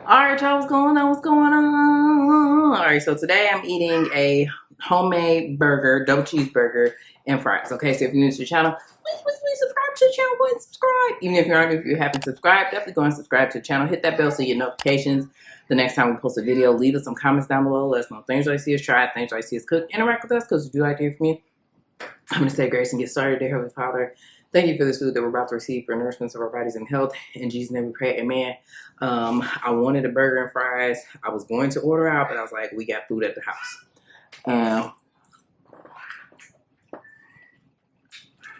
Alright, y'all, what's going on? What's going on? Alright, so today I'm eating a homemade burger, double cheeseburger, and fries. Okay, so if you're new to the channel, please subscribe to the channel. Go ahead and subscribe. Even if you haven't subscribed, definitely go and subscribe to the channel. Hit that bell so you get notifications the next time we post a video. Leave us some comments down below. Let us know things I see us try, things I see us cook. Interact with us because we do like to hear from you. I'm going to say grace and get started. Dear Heavenly Father, thank you for this food that we're about to receive for nourishment of our bodies and health. In Jesus' name we pray, amen. I wanted a burger and fries. I was going to order out, but I was like, we got food at the house.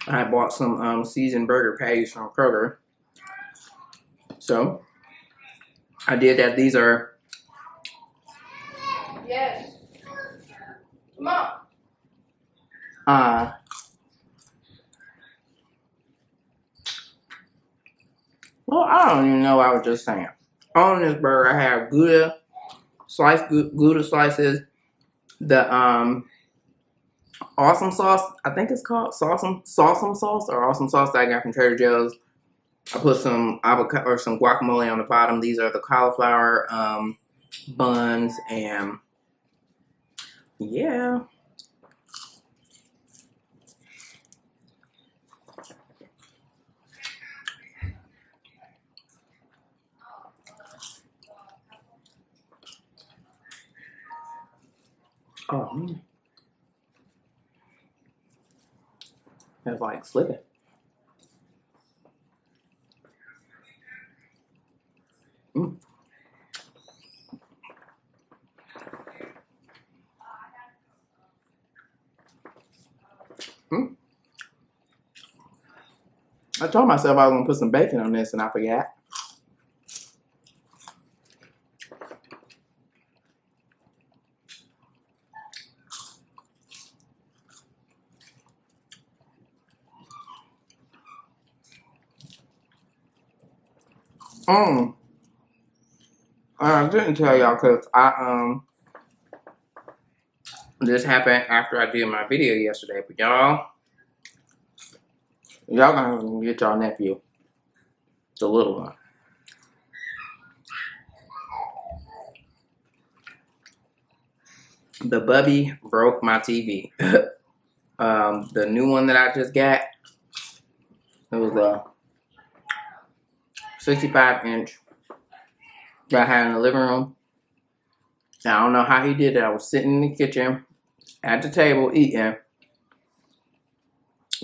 I bought some seasoned burger patties from Kroger. So, I did that. These are... Yes. Come on. Well, I don't even know what I was just saying. On this burger, I have Gouda slices, the awesome sauce, I think it's called Sawsome sauce or awesome sauce that I got from Trader Joe's. I put some avocado or some guacamole on the bottom. These are the cauliflower buns, and yeah. Oh, that's like slipping. Mm. Mm. I told myself I was gonna put some bacon on this, and I forgot. I didn't tell y'all because this happened after I did my video yesterday, but y'all gonna get y'all nephew, the little one. The bubby broke my TV. The new one that I just got, it was a 65-inch that I had in the living room. Now, I don't know how he did it. I was sitting in the kitchen at the table eating.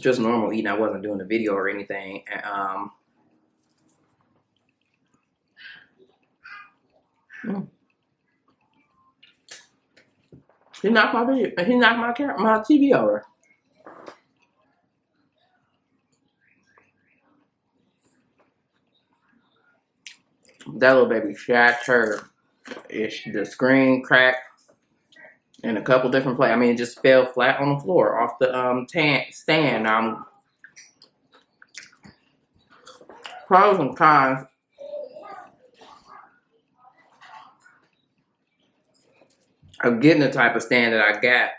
Just normal eating. I wasn't doing a video or anything. And, he knocked my TV over. That little baby shattered. The screen cracked in a couple different places. I mean, it just fell flat on the floor off the stand. Pros and cons. Of getting the type of stand that I got.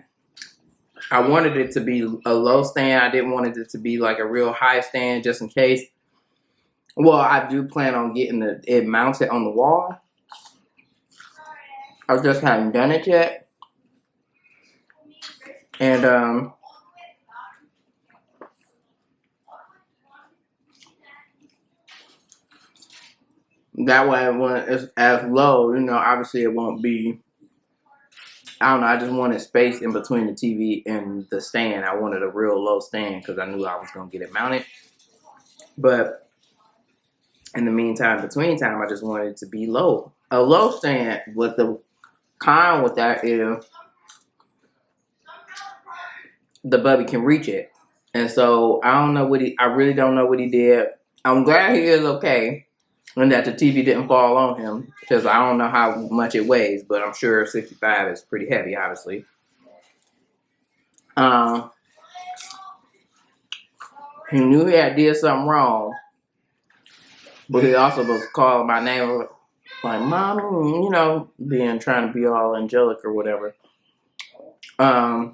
I wanted it to be a low stand. I didn't want it to be like a real high stand just in case. Well, I do plan on getting it mounted on the wall. I just haven't done it yet. And that way when it's as low, you know, obviously it won't be, I don't know, I just wanted space in between the TV and the stand. I wanted a real low stand because I knew I was going to get it mounted. But in the meantime, between time, I just wanted it to be low. A low stand. With the con with that is the bubby can reach it. And so I really don't know what he did. I'm glad he is okay and that the TV didn't fall on him because I don't know how much it weighs, but I'm sure 65 is pretty heavy, obviously. He knew he had did something wrong, but he also was calling my name like, Mommy, you know, trying to be all angelic or whatever. I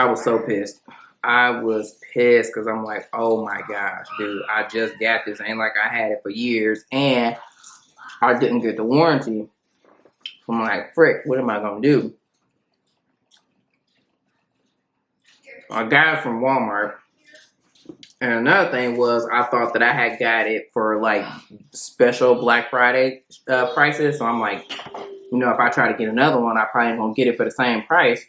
was so pissed. I was pissed because I'm like, oh my gosh, dude, I just got this. Ain't like I had it for years. And I didn't get the warranty. I'm like, frick, what am I gonna do? I got it from Walmart. And another thing was, I thought that I had got it for like special Black Friday prices. So I'm like, you know, if I try to get another one, I probably ain't gonna get it for the same price.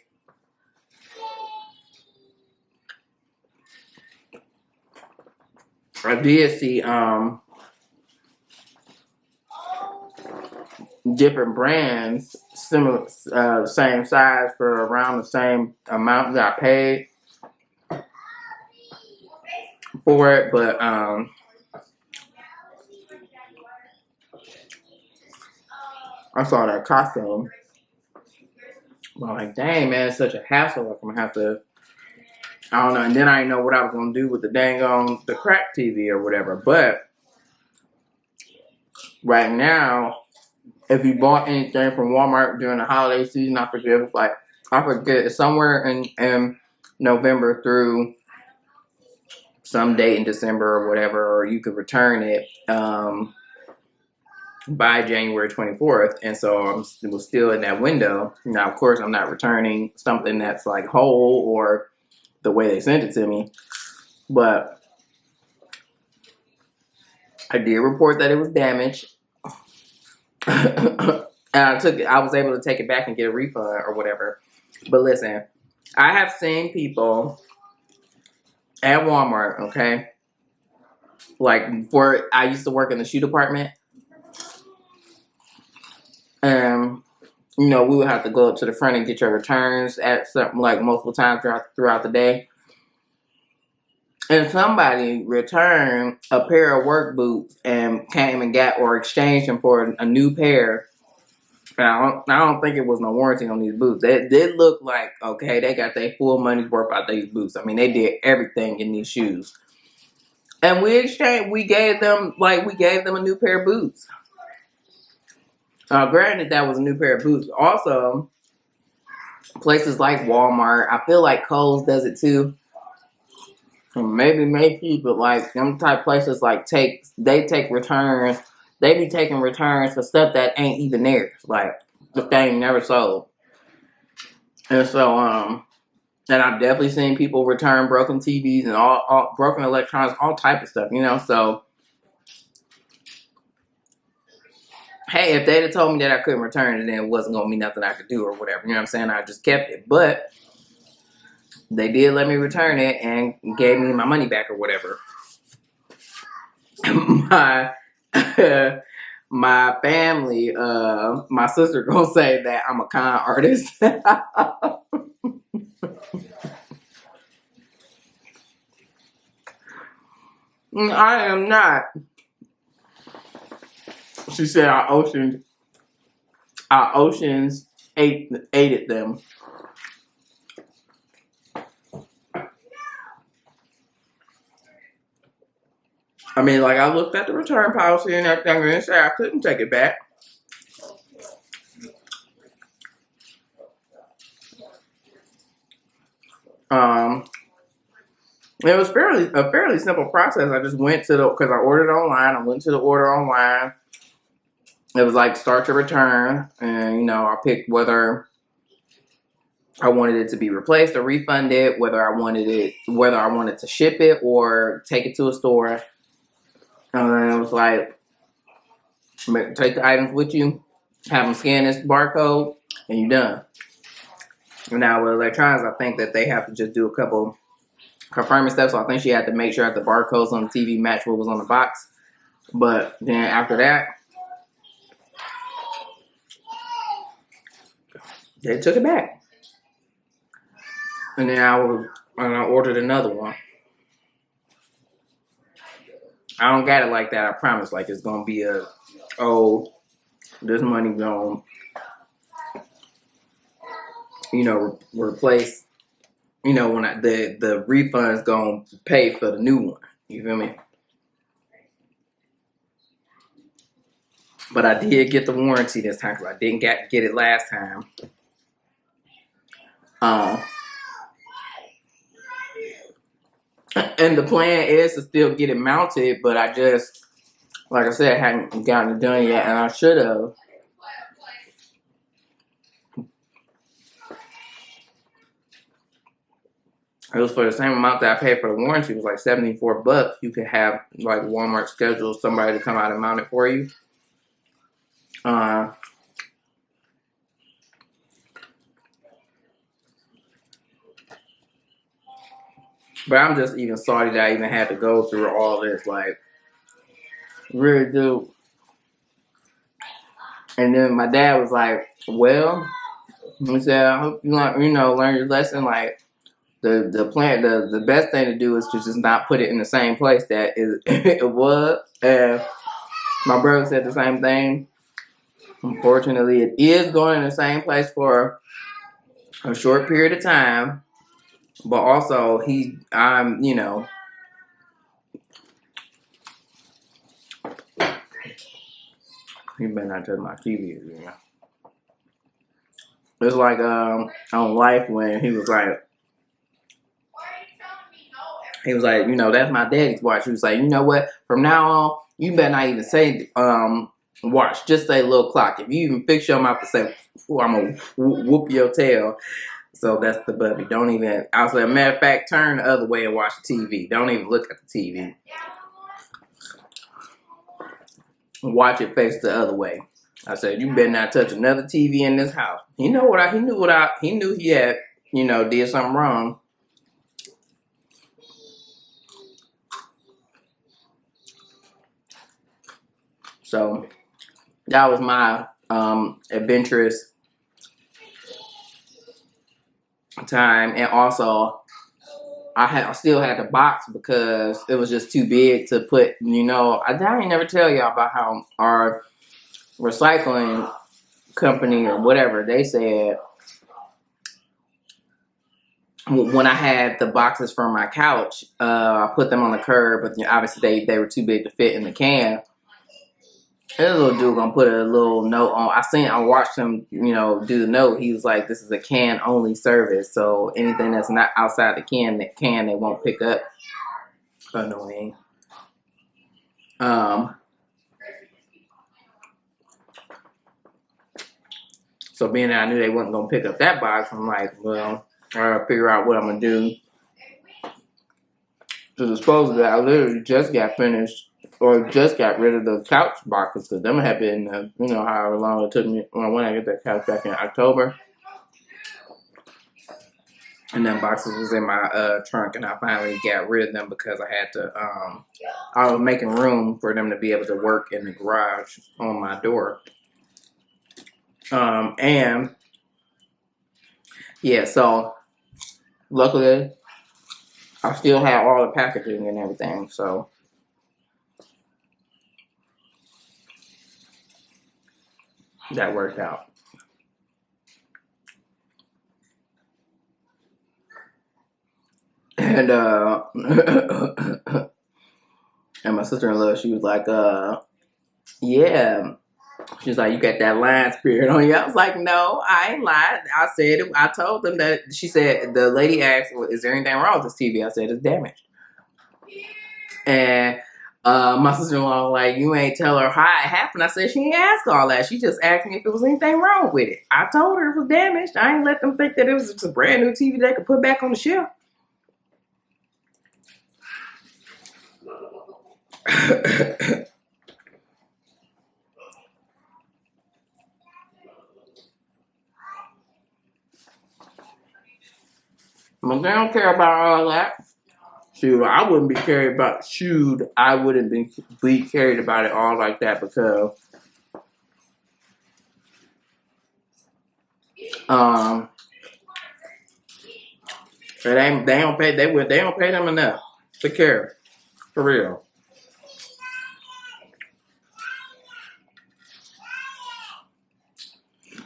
I did see different brands, similar, same size for around the same amount that I paid for it, but I saw that costume. I'm like, dang man, it's such a hassle. Like I'm gonna have to, I don't know. And then I didn't know what I was gonna do with the dang on the crack TV or whatever. But right now, if you bought anything from Walmart during the holiday season, I forget, it's somewhere in November through some date in December or whatever, or you could return it by January 24th. And so it was still in that window. Now, of course, I'm not returning something that's like whole or the way they sent it to me, but I did report that it was damaged. And I was able to take it back and get a refund or whatever. But listen, I have seen people at Walmart, okay? Like, before I used to work in the shoe department. And, you know, we would have to go up to the front and get your returns at something like multiple times throughout the day. And somebody returned a pair of work boots and came and got or exchanged them for a new pair. And I don't think it was no warranty on these boots. They did look like, okay, they got their full money's worth out these boots. I mean, they did everything in these shoes. And we gave them a new pair of boots. Granted, that was a new pair of boots. Also, places like Walmart, I feel like Kohl's does it too. And maybe Macy's, but like them type places like they take returns. They be taking returns for stuff that ain't even theirs. Like the thing never sold. And so, and I've definitely seen people return broken TVs and all broken electronics, all type of stuff, you know. So, hey, if they'd have told me that I couldn't return it, then it wasn't gonna be nothing I could do or whatever. You know what I'm saying? I just kept it, but they did let me return it and gave me my money back or whatever. My family, my sister gonna say that I'm a con artist. I am not. She said our oceans aided them. I mean, like, I looked at the return policy and everything and said I couldn't take it back. It was a fairly simple process. I just went to because I ordered online. I went to the order online. It was like start to return, and you know, I picked whether I wanted it to be replaced or refunded, whether I wanted to ship it or take it to a store. And then it was like, take the items with you, have them scan this barcode, and you're done. And now with electronics, I think that they have to just do a couple confirming steps. So I think she had to make sure that the barcodes on the TV match what was on the box. But then after that, they took it back. And then I ordered another one. I don't got it like that, I promise. Like, it's gonna be this money gonna, you know, replace, you know, when the refund's gonna pay for the new one. You feel me? But I did get the warranty this time because I didn't get it last time. And the plan is to still get it mounted, but I just Like I said, I hadn't gotten it done yet, and I should have. It was for the same amount that I paid for the warranty. It was like $74. You could have like Walmart schedule somebody to come out and mount it for you. But I'm just even sorry that I even had to go through all this. Like, really, dude. And then my dad was like, "Well," he said, "I hope you learn your lesson. Like, the best thing to do is to just not put it in the same place that it was." And my brother said the same thing. Unfortunately, it is going in the same place for a short period of time. But also, I'm, you better not touch my TV, you know. It's like on Life when he was like, that's my daddy's watch. He was like, you know what? From now on, you better not even say watch. Just say little clock. If you even fix your mouth to say, I'm gonna whoop your tail. So that's the bubby. Don't even. I was like, matter of fact, turn the other way and watch the TV. Don't even look at the TV. Watch it face the other way. I said, you better not touch another TV in this house. He knew he had, did something wrong. So that was my adventurous time. And also I still had the box because it was just too big to put, I ain't never tell y'all about how our recycling company or whatever, they said when I had the boxes from my couch, I put them on the curb, but obviously they were too big to fit in the can. This little dude gonna put a little note on. I watched him, do the note. He was like, "This is a can only service, so anything that's not outside the can, they won't pick up." Annoying. So being that I knew they wasn't gonna pick up that box, I'm like, well, I gotta figure out what I'm gonna do to dispose of that. I literally just got finished. Or just got rid of the couch boxes because them have been, however long it took me when I get that couch back in October. And them boxes was in my trunk, and I finally got rid of them because I had to. I was making room for them to be able to work in the garage on my door. And yeah, so luckily I still have all the packaging and everything, so. That worked out. And and my sister-in-law, she was like, yeah. She's like, you got that lying spirit on you. I was like, no, I ain't lied. I said it. I told them that. She said, the lady asked, well, is there anything wrong with this TV? I said, it's damaged. And my sister-in-law was like, you ain't tell her how it happened. I said, she ain't ask all that. She just asked me if there was anything wrong with it. I told her it was damaged. I ain't let them think that it was just a brand new TV they could put back on the shelf. But they don't care about all that. Shoot, I wouldn't be carried about. I wouldn't be carried about it all like that because they don't pay them enough to care, for real.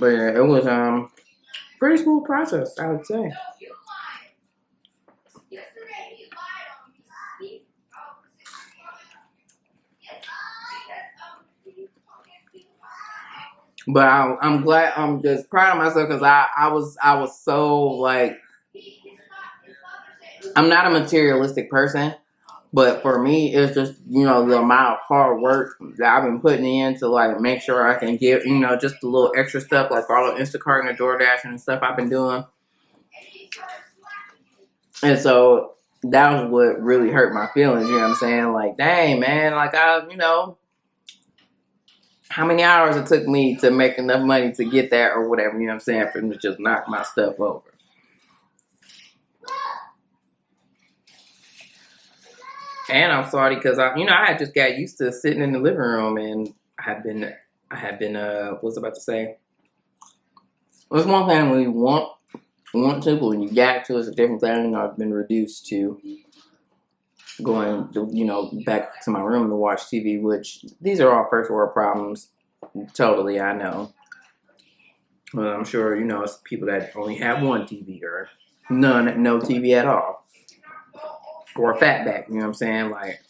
But yeah, it was pretty smooth process, I would say. But I'm glad. I'm just proud of myself because I was so like, I'm not a materialistic person, But for me, it's just, you know, the amount of hard work that I've been putting in to like make sure I can get, you know, just a little extra stuff like all the Instacart and the DoorDash and stuff I've been doing. And so that was what really hurt my feelings, you know what I'm saying? Like, dang, man, like you know, how many hours it took me to make enough money to get that or whatever, you know what I'm saying, for them to just knock my stuff over. And I'm sorry because you know, I had just got used to sitting in the living room, and I had been, what was I about to say? It's one thing when you want to, but when you got to, it's a different thing. You know, I've been reduced to going, you know, back to my room to watch TV, which these are all first world problems. Totally, I know. But I'm sure, you know, it's people that only have one TV or no TV at all. Or a fatback, you know what I'm saying? Like,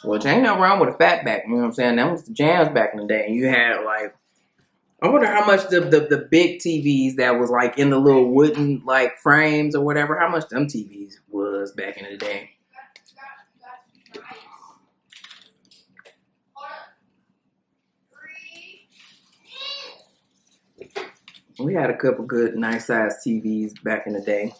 which ain't nothing wrong with a fatback, you know what I'm saying? That was the jams back in the day. And you had, like, I wonder how much the big TVs that was, like, in the little wooden, like, frames or whatever, how much them TVs was back in the day. We had a couple good, nice-sized TVs back in the day.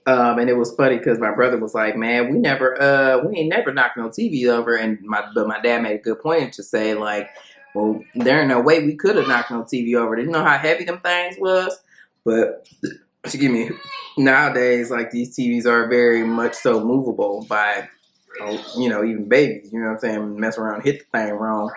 And it was funny because my brother was like, "Man, we ain't never knocked no TV over." But my dad made a good point to say, like, "Well, there ain't no way we could have knocked no TV over. Didn't know how heavy them things was." But excuse me, nowadays, like these TVs are very much so movable by, you know, even babies. You know what I'm saying? Mess around, hit the thing wrong.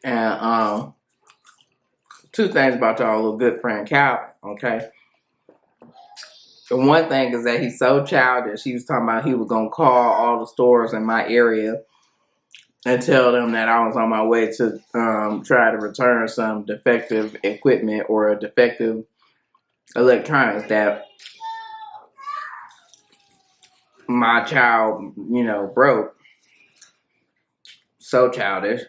And two things about y'all little good friend Cal, okay? The one thing is that he's so childish. He was talking about he was gonna call all the stores in my area and tell them that I was on my way to try to return some defective equipment or a defective electronics that my child, you know, broke. So childish.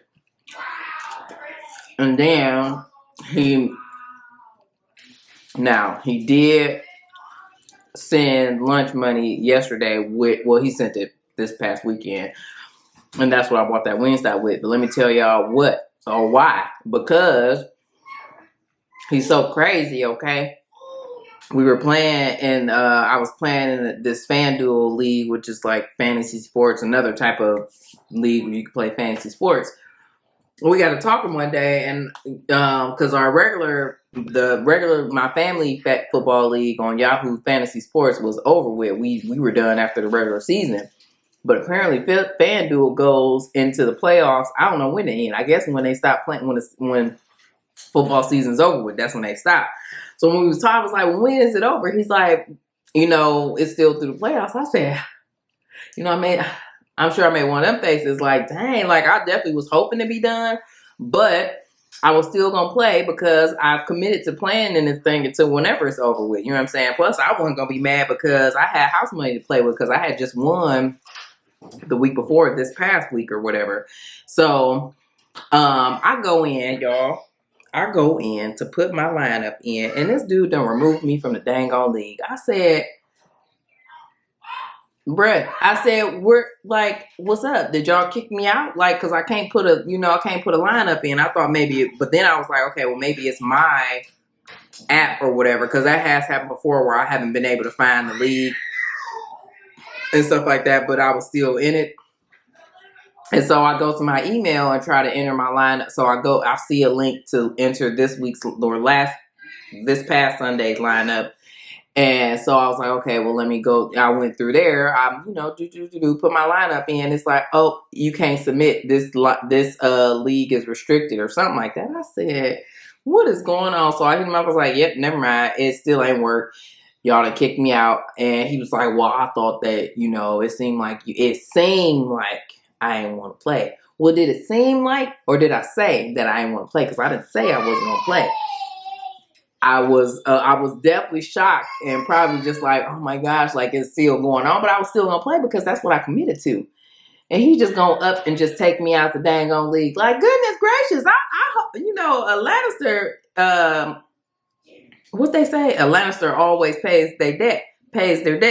And then he did send lunch money yesterday he sent it this past weekend. And that's what I bought that Wingstop with. But let me tell y'all what or why. Because he's so crazy, okay? We were playing and I was playing in this FanDuel league, which is like fantasy sports, another type of league where you can play fantasy sports. We got to talking one day, and because my family football league on Yahoo Fantasy Sports was over with. We were done after the regular season. But apparently, FanDuel goes into the playoffs. I don't know when they end. I guess when they stop playing, when football season's over with, that's when they stop. So when we was talking, I was like, well, when is it over? He's like, you know, it's still through the playoffs. I said, you know, I'm sure I made one of them faces like, dang, like I definitely was hoping to be done, but I was still going to play because I've committed to playing in this thing until whenever it's over with. You know what I'm saying? Plus, I wasn't going to be mad because I had house money to play with because I had just won the week before this past week or whatever. So I go in, y'all. I go in to put my lineup in, and this dude done removed me from the dang on league. I said, bruh, I said, we're like, what's up? Did y'all kick me out? Like, cause I can't put a lineup in. I thought maybe, but then I was like, okay, well maybe it's my app or whatever. Cause that has happened before where I haven't been able to find the league and stuff like that, but I was still in it. And so I go to my email and try to enter my lineup. So I see a link to enter this past Sunday's lineup. And so I was like, okay, well, let me go. I went through there. I'm, put my lineup in. It's like, oh, you can't submit. This league is restricted or something like that. And I said, what is going on? So I hit him up. I was like, yep, never mind. It still ain't work. Y'all done kicked me out. And he was like, well, I thought that, it seemed like I didn't want to play. Well, did it seem like, or did I say that I didn't want to play? Because I didn't say I wasn't going to play. I was definitely shocked and probably just like, oh my gosh, like it's still going on. But I was still going to play because that's what I committed to. And he just going up and just take me out the dang on league. Like, goodness gracious. I hope, you know, a Lannister, what they say, a Lannister always pays their debts. Edwards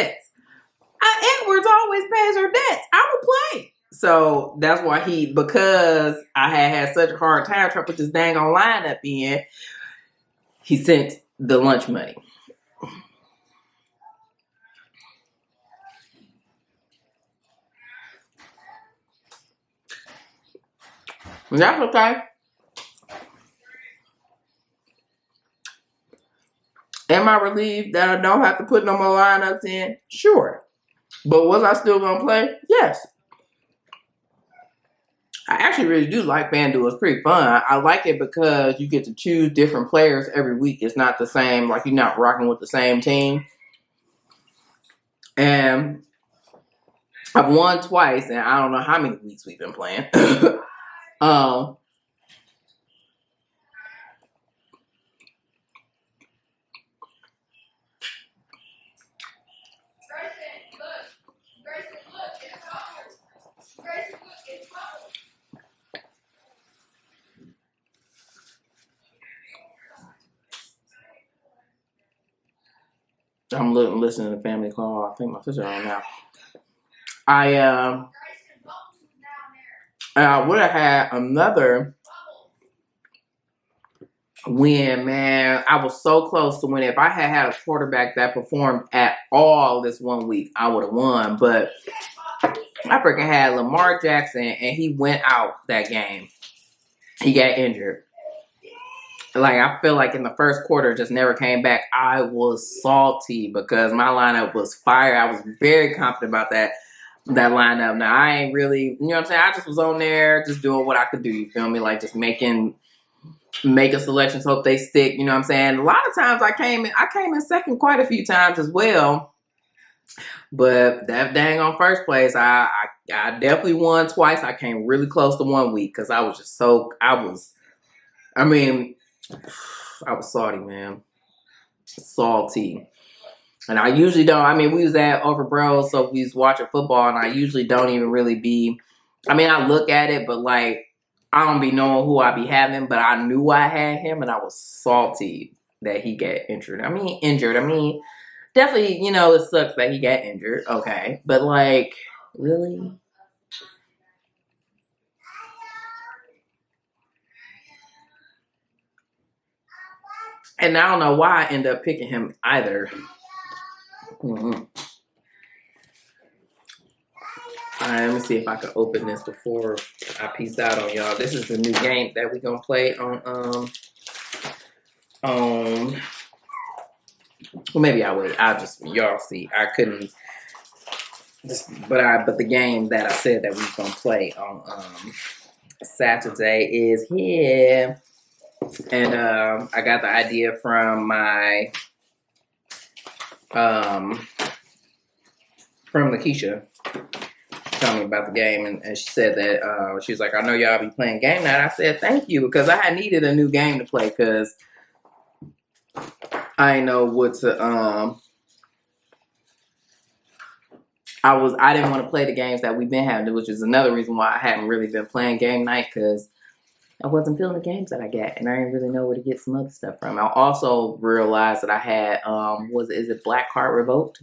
always pays her debts. I will play. So that's why because I had such a hard time trying to put this dang on lineup in, he sent the lunch money. That's okay. Am I relieved that I don't have to put no more lineups in? Sure. But was I still going to play? Yes. I actually really do like FanDuel. It's pretty fun. I like it because you get to choose different players every week. It's not the same, like you're not rocking with the same team. And I've won twice, and I don't know how many weeks we've been playing. I'm listening to Family Call. I think my sister on now. I would have had another win, man. I was so close to winning. If I had a quarterback that performed at all this 1 week, I would have won. But I freaking had Lamar Jackson, and he went out that game. He got injured. Like, I feel like in the first quarter, just never came back. I was salty because my lineup was fire. I was very confident about that lineup. Now, I ain't really, you know what I'm saying? I just was on there just doing what I could do, you feel me? Like, just making selections, hope they stick, you know what I'm saying? A lot of times I came in second quite a few times as well. But that dang on first place, I definitely won twice. I came really close to 1 week because I was just I was salty, man. Salty. And I usually don't, we was at Over Bros, so we was watching football, and I usually don't even really be, I look at it, but like, I don't be knowing who I be having, but I knew I had him, and I was salty that he got injured. Definitely, you know, it sucks that he got injured, okay. But like, really? And I don't know why I end up picking him either. All right, let me see if I can open this before I peace out on y'all. This is the new game that we're gonna play on well, maybe I'll wait. Y'all see. I couldn't but the game that I said that we was gonna play on Saturday is here. And I got the idea from my from Lakeisha telling me about the game, and she said that she was like, I know y'all be playing game night. I said thank you, because I had needed a new game to play because I didn't know what to I didn't want to play the games that we've been having, which is another reason why I hadn't really been playing game night, because I wasn't feeling the games that I got, and I didn't really know where to get some other stuff from. I also realized that I had, is it Black Card Revoked?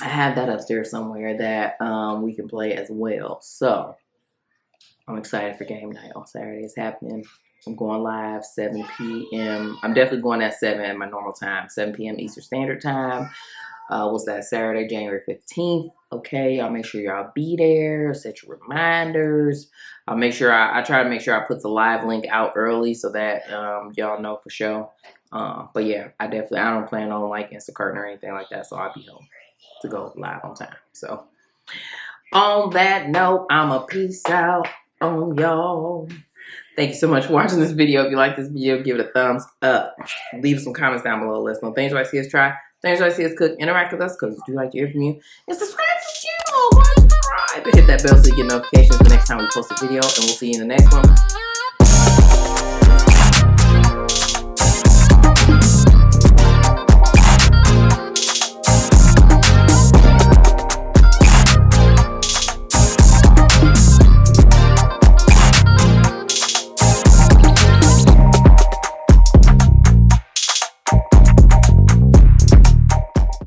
I have that upstairs somewhere that we can play as well. So, I'm excited for game night on Saturday. It's happening. I'm going live 7 p.m. I'm definitely going at 7 at my normal time, 7 p.m. Eastern Standard Time. What's that, Saturday, January 15th. Okay, I'll make sure y'all be there. Set your reminders. I'll make sure I try to make sure I put the live link out early so that y'all know for sure. But yeah, I don't plan on like Instacart or anything like that, so I'll be home to go live on time. So on that note, I'ma peace out on y'all. Thank you so much for watching this video. If you like this video, give it a thumbs up. Leave some comments down below. Let us know things you like to see us try, things you like to see us cook, interact with us, because we do like to hear from you. And subscribe to the channel. Subscribe. hit that bell so you get notifications the next time we post a video, and we'll see you in the next one.